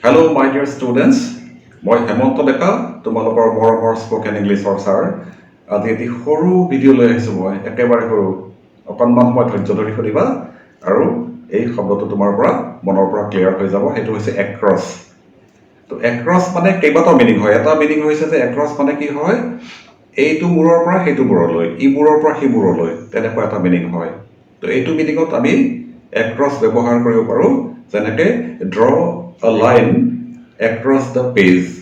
Hello, my dear students. মই হেমন্ত ডেকা তোমালোকৰ মৰমৰ স্পোকেন ইংলিছৰ ছাৰ আজি এটি সৰু ভিডিঅ' লৈ আহিছোঁ মই একেবাৰে সৰু অকণমান সময় ধৈৰ্য ধৰি শুনিবা আৰু এই শব্দটো তোমাৰ পৰা মনৰ পৰা ক্লিয়াৰ হৈ যাব সেইটো হৈছে এক্ৰছ তো এক্ৰছ মানে কেইবাটাও মিনিং হয় এটা মিনিং হৈছে যে এক্ৰছ মানে কি হয় এইটো মূৰৰ পৰা সেইটো মূৰলৈ ইমূৰৰ পৰা সিমূৰলৈ তেনেকুৱা এটা মিনিং হয় তো এইটো মিনিঙত আমি এক্ৰছ ব্যৱহাৰ কৰিব পাৰোঁ যেনেকৈ draw a line across the page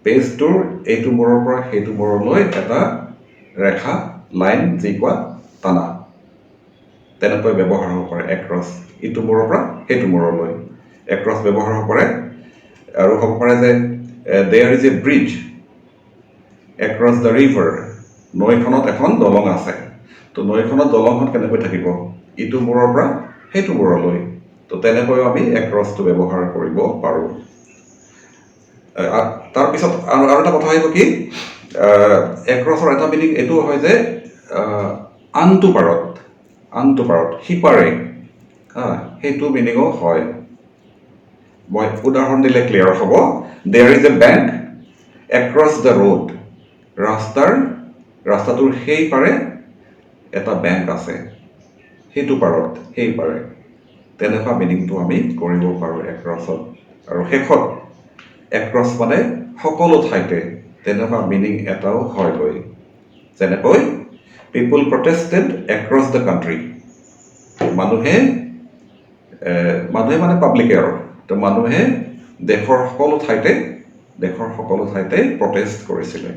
পেজটোৰ এইটো মূৰৰ পৰা সেইটো মূৰলৈ এটা ৰেখা লাইন যি কোৱা টানা তেনেকৈ ব্যৱহাৰ হ'ব পাৰে এক্ৰছ ইটো মূৰৰ পৰা সেইটো মূৰলৈ এক্ৰছ ব্যৱহাৰ হ'ব পাৰে আৰু হ'ব পাৰে যে there is a bridge across the river নৈখনত এখন দলং আছে তো নৈখনত দলংখন কেনেকৈ থাকিব ইটো মূৰৰ পৰা সেইটো মূৰলৈ তো তেনেকৈ আমি এক্ৰছটো ব্যৱহাৰ কৰিব পাৰোঁ তাৰপিছত আৰু এটা কথা আহিব কি এক্ৰছৰ এটা মিনিং এইটো হয় যে আনটো পাৰত সিপাৰে সেইটো মিনিঙো হয় মই উদাহৰণ দিলে ক্লিয়াৰ হ'ব there is a bank across the road ৰাস্তাটোৰ সেই পাৰে এটা বেংক আছে সেইটো পাৰত সেই পাৰে তেনেকুৱা মিনিংটো আমি কৰিব পাৰোঁ এক্ৰছত আৰু শেষত এক্ৰছ মানে সকলো ঠাইতে তেনেকুৱা মিনিং এটাও হয়গৈ যেনেকৈ পিপল প্ৰটেষ্টেড এক্ৰছ দ্য কাণ্ট্ৰি মানুহে মানে পাব্লিকে আৰু তো মানুহে দেশৰ সকলো ঠাইতে প্ৰটেষ্ট কৰিছিলে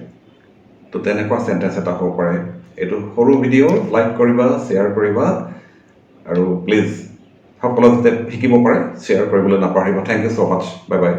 তো তেনেকুৱা চেণ্টেঞ্চ এটা হ'ব পাৰে এইটো সৰু ভিডিঅ' লাইক কৰিবা শ্বেয়াৰ কৰিবা আৰু প্লিজ সকলো যাতে শিকিব পাৰে শ্বেয়াৰ কৰিবলৈ নাপাহৰিবা thank you so' much bye bye